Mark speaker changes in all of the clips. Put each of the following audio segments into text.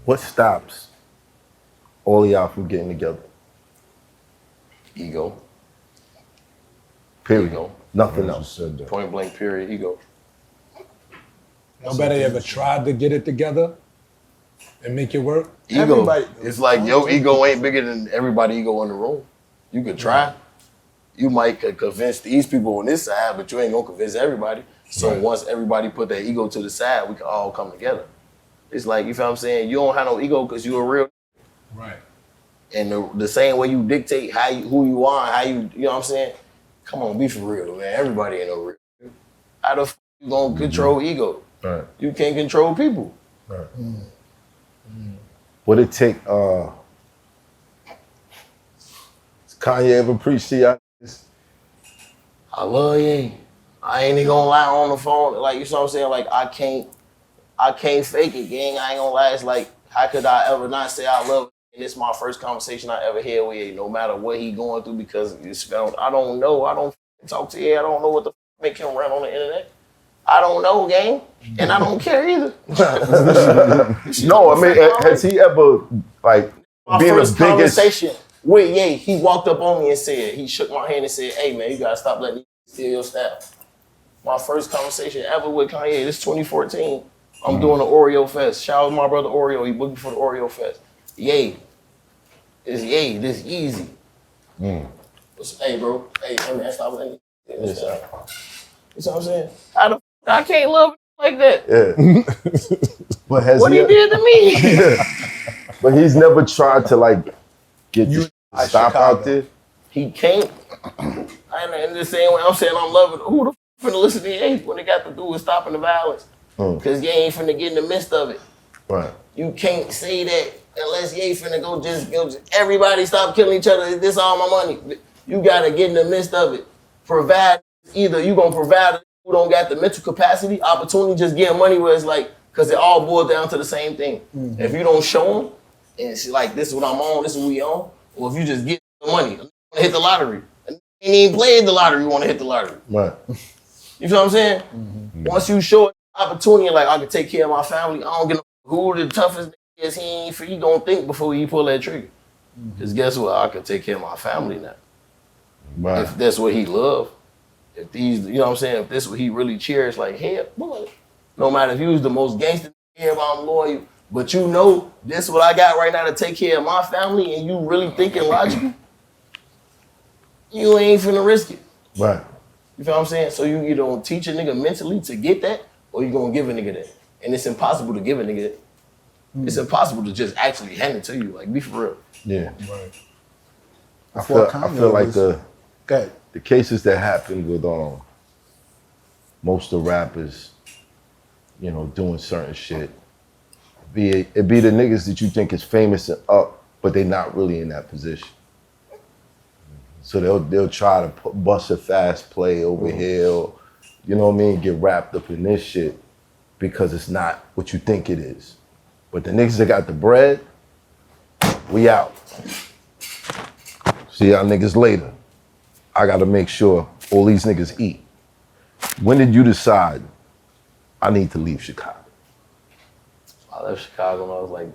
Speaker 1: What stops all of y'all from getting together?
Speaker 2: Ego.
Speaker 1: Period.
Speaker 2: Ego.
Speaker 1: Nothing else.
Speaker 2: Point blank period, ego.
Speaker 3: Nobody ever tried to get it together and make it work?
Speaker 2: Ego.
Speaker 4: Everybody-
Speaker 2: It's like your ego ain't bigger than everybody ego in the room. You could try. You might could convince these people on this side, but you ain't gonna convince everybody. So once everybody put their ego to the side, we can all come together. It's like, you feel what I'm saying? You don't have no ego because you're a real.
Speaker 3: Right.
Speaker 2: And the same way you dictate who you are and how you know what I'm saying? Come on, be for real, man. Everybody ain't no real. How the f you gonna control ego?
Speaker 1: Right.
Speaker 2: You can't control people.
Speaker 1: Right. What it take? Kanye ever preached to y'all?
Speaker 2: I love Ye. I ain't even gonna lie on the phone. Like, you know what I'm saying? Like, I can't fake it, gang. I ain't gonna lie. It's like, how could I ever not say I love it? And it's my first conversation I ever had with Ye, no matter what he going through, because I don't know. I don't talk to Ye. I don't know what the make him run on the internet. I don't know, gang. And I don't care either.
Speaker 1: No, I mean, has he ever, like,
Speaker 2: My
Speaker 1: been
Speaker 2: first
Speaker 1: the biggest?
Speaker 2: conversation with Ye, he walked up on me and said, he shook my hand and said, hey, man, you gotta stop letting me steal your style. My first conversation ever with Kanye, this 2014. I'm doing the Oreo Fest. Shout out to my brother Oreo. He booked me for the Oreo Fest. Ye. It's Ye. This easy. Hey, bro. Hey, man, stop letting me steal your style. You know what I'm saying? I can't love it like that.
Speaker 1: Yeah. But has
Speaker 2: What he did to me.
Speaker 1: But he's never tried to, like, get you to stop out there.
Speaker 2: He can't. And the same way I'm saying I'm loving, who the f finna listen to Ye when it got to do with stopping the violence? Because Ye ain't finna get in the midst of it.
Speaker 1: Right.
Speaker 2: You can't say that unless Ye finna go just everybody stop killing each other. This all my money. You gotta get in the midst of it. Provide, either you gonna provide who don't got the mental capacity, opportunity, just getting money where it's like, because it all boils down to the same thing. If you don't show them, and it's like, this is what I'm on, this is what we on, or if you just get the money, hit the lottery. And ain't even played the lottery, you want to hit the lottery.
Speaker 1: Right.
Speaker 2: You feel what I'm saying? Once you show opportunity, like, I can take care of my family, I don't get no who the toughest is, he gonna think before he pull that trigger. Because guess what? I can take care of my family now.
Speaker 1: Right.
Speaker 2: If that's what he love. If these, you know what I'm saying, if this is what he really cherished, like, hell, boy, no matter if he was the most gangster, I'm loyal, but you know, this is what I got right now to take care of my family, and you really thinking logical, you ain't finna risk it.
Speaker 1: Right.
Speaker 2: You feel what I'm saying? So you either gonna teach a nigga mentally to get that, or you gonna give a nigga that. And it's impossible to give a nigga that. It's impossible to just actually hand it to you, like, be for real.
Speaker 1: Yeah.
Speaker 3: Right.
Speaker 1: I feel like the
Speaker 4: Go
Speaker 1: cases that happened with most of the rappers, you know, doing certain shit, it be the niggas that you think is famous and up, but they not really in that position. So they'll try to bust a fast play over here, or, you know what I mean, get wrapped up in this shit because it's not what you think it is. But the niggas that got the bread, we out. See y'all niggas later. I gotta make sure all these niggas eat. When did you decide I need to leave Chicago?
Speaker 2: I left Chicago when I was like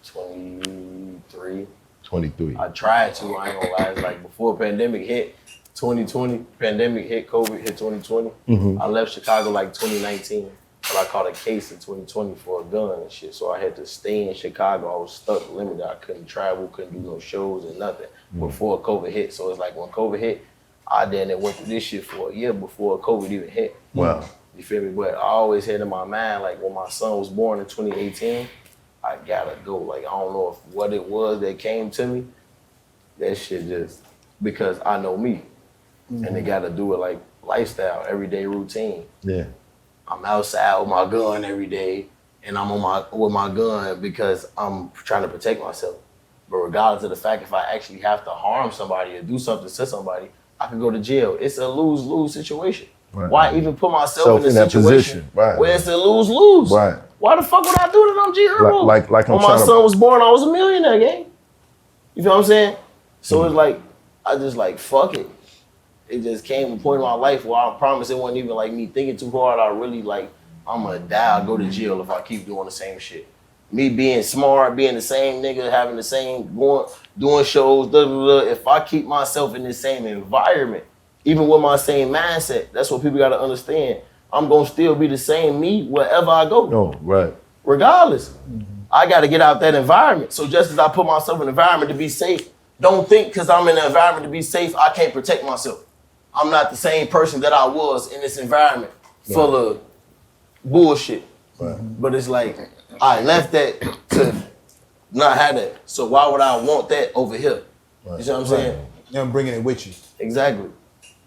Speaker 2: 23.
Speaker 1: 23.
Speaker 2: I tried to, I ain't gonna lie. It's like before pandemic hit, 2020, pandemic hit, COVID hit 2020. I left Chicago like 2019, but I caught a case in 2020 for a gun and shit. So I had to stay in Chicago. I was stuck, limited. I couldn't travel, couldn't do no shows and nothing before COVID hit. So it's like when COVID hit, I then went through this shit for a year before COVID even hit.
Speaker 1: Wow.
Speaker 2: You feel me? But I always had in my mind, like when my son was born in 2018, I gotta go. Like, I don't know if what it was that came to me. That shit just, because I know me. And it gotta do with like lifestyle, everyday routine.
Speaker 1: Yeah.
Speaker 2: I'm outside with my gun every day, and I'm with my gun because I'm trying to protect myself. But regardless of the fact, if I actually have to harm somebody or do something to somebody, I could go to jail. It's a lose-lose situation.
Speaker 1: Right.
Speaker 2: Why even put myself in a situation
Speaker 1: right,
Speaker 2: where it's a lose-lose?
Speaker 1: Right.
Speaker 2: Why the fuck would I do that on G Herbo?
Speaker 1: Like
Speaker 2: when my son was born, I was a millionaire, gang. You feel what I'm saying? So it's like, I just like, fuck it. It just came a point in my life where I promise it wasn't even like me thinking too hard. I really like I'm gonna die or go to jail if I keep doing the same shit. Me being smart, being the same nigga, having the same, doing shows, if I keep myself in the same environment, even with my same mindset, that's what people gotta understand. I'm gonna still be the same me wherever I go.
Speaker 1: No, right.
Speaker 2: Regardless. I gotta get out that environment. So just as I put myself in an environment to be safe, don't think because I'm in an environment to be safe, I can't protect myself. I'm not the same person that I was in this environment full of bullshit.
Speaker 1: Right.
Speaker 2: But it's like, I left that to not have that. So why would I want that over here?
Speaker 1: Right.
Speaker 2: You see what I'm saying?
Speaker 4: I'm bringing it with you.
Speaker 2: Exactly.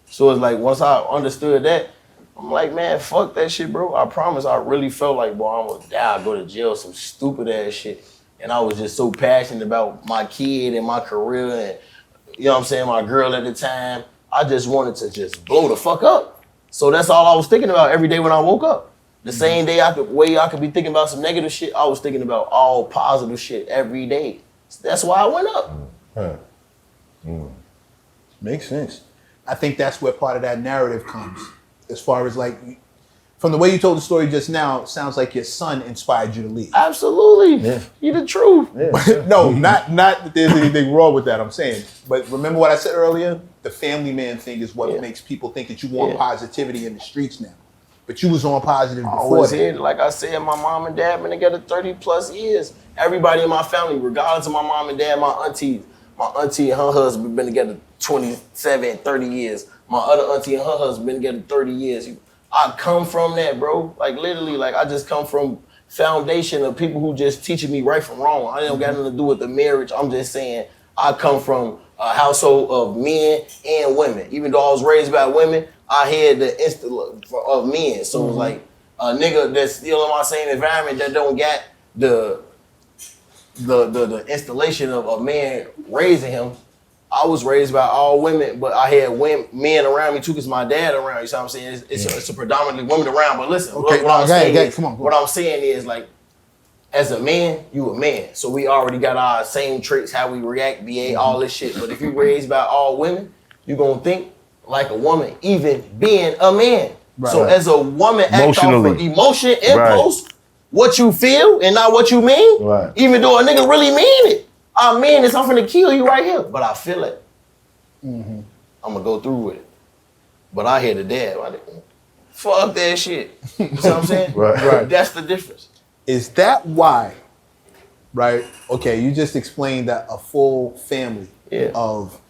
Speaker 2: So it's like, once I understood that, I'm like, man, fuck that shit, bro. I promise I really felt like, boy, I'm gonna die, go to jail, some stupid ass shit. And I was just so passionate about my kid and my career and, you know what I'm saying, my girl at the time. I just wanted to just blow the fuck up. So that's all I was thinking about every day when I woke up. The same day I could be thinking about some negative shit, I was thinking about all positive shit every day. That's why I went up.
Speaker 1: Right.
Speaker 4: Makes sense. I think that's where part of that narrative comes. As far as like, from the way you told the story just now, it sounds like your son inspired you to leave.
Speaker 2: Absolutely.
Speaker 1: Yeah.
Speaker 2: You the truth.
Speaker 1: Yeah.
Speaker 4: No, not that there's anything wrong with that, I'm saying. But remember what I said earlier? The family man thing is what makes people think that you want positivity in the streets now. But you was on positive before
Speaker 2: Always
Speaker 4: that.
Speaker 2: here, like I said, my mom and dad been together 30 plus years. Everybody in my family, regardless of my mom and dad, my auntie and her husband been together 27, 30 years. My other auntie and her husband been together 30 years. I come from that, bro. Like literally, like I just come from foundation of people who just teaching me right from wrong. I don't got nothing to do with the marriage. I'm just saying I come from a household of men and women. Even though I was raised by women, I had the instinct of men. So it's like a nigga that's still in my same environment that don't got the installation of a man raising him. I was raised by all women, but I had men around me too, because my dad around. You see what I'm saying? It's a predominantly women around. But listen,
Speaker 4: Okay,
Speaker 2: what I'm saying
Speaker 4: come on.
Speaker 2: what I'm saying is, like, as a man, you a man. So we already got our same traits, how we react, behave, all this shit. But if you raised by all women, you gonna think like a woman, even being a man.
Speaker 4: Right.
Speaker 2: So as a woman, act off
Speaker 1: Emotionally.
Speaker 2: of emotion, impulse, what you feel and not what you mean.
Speaker 1: Right.
Speaker 2: Even though a nigga really mean it. I mean this, I'm finna kill you right here. But I feel it. I'm gonna go through with it. But I hear the dad. Fuck that shit. You know what I'm saying?
Speaker 1: Right.
Speaker 2: That's the difference.
Speaker 4: Is that why, right? Okay, you just explained that a full family of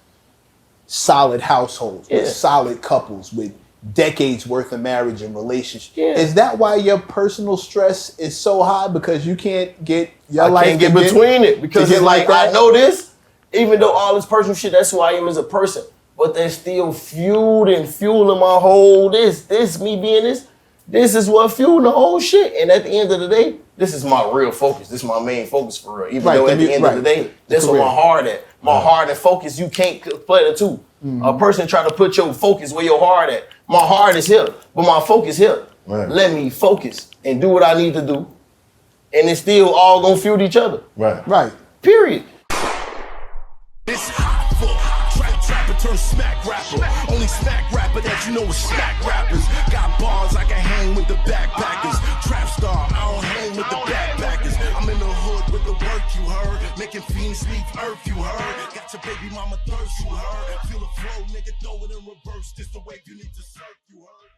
Speaker 4: solid households, with solid couples, with decades worth of marriage and relationship.
Speaker 2: Yeah.
Speaker 4: Is that why your personal stress is so high? Because you can't get your
Speaker 2: I
Speaker 4: life
Speaker 2: can't get
Speaker 4: together?
Speaker 2: between it, because
Speaker 4: to get
Speaker 2: it's like
Speaker 4: that?
Speaker 2: I know this, even though all this personal shit, that's who I am as a person. But there's still fueling my whole this me being this. This is what fueled the whole shit. And at the end of the day, this is my real focus. This is my main focus for real. Even though at the end of the day, that's where my heart at. My heart and focus, you can't play the two. A person trying to put your focus where your heart at. My heart is here, but my focus here.
Speaker 1: Right.
Speaker 2: Let me focus and do what I need to do. And it's still all gonna fuel each other.
Speaker 4: Right.
Speaker 2: Period.
Speaker 5: It's hot for trapper turn smack rapper. Only smack rapper that you know is smack rappers. Got bars, I can hang with the backpackers. Trap star, I don't hang with the backpackers. I'm in the hood with the work, you heard. Making fiends leave earth, you heard. Got your baby mama thirst, you heard. Feel the flow, nigga, throw it in reverse. This the wave you need to surf, you heard.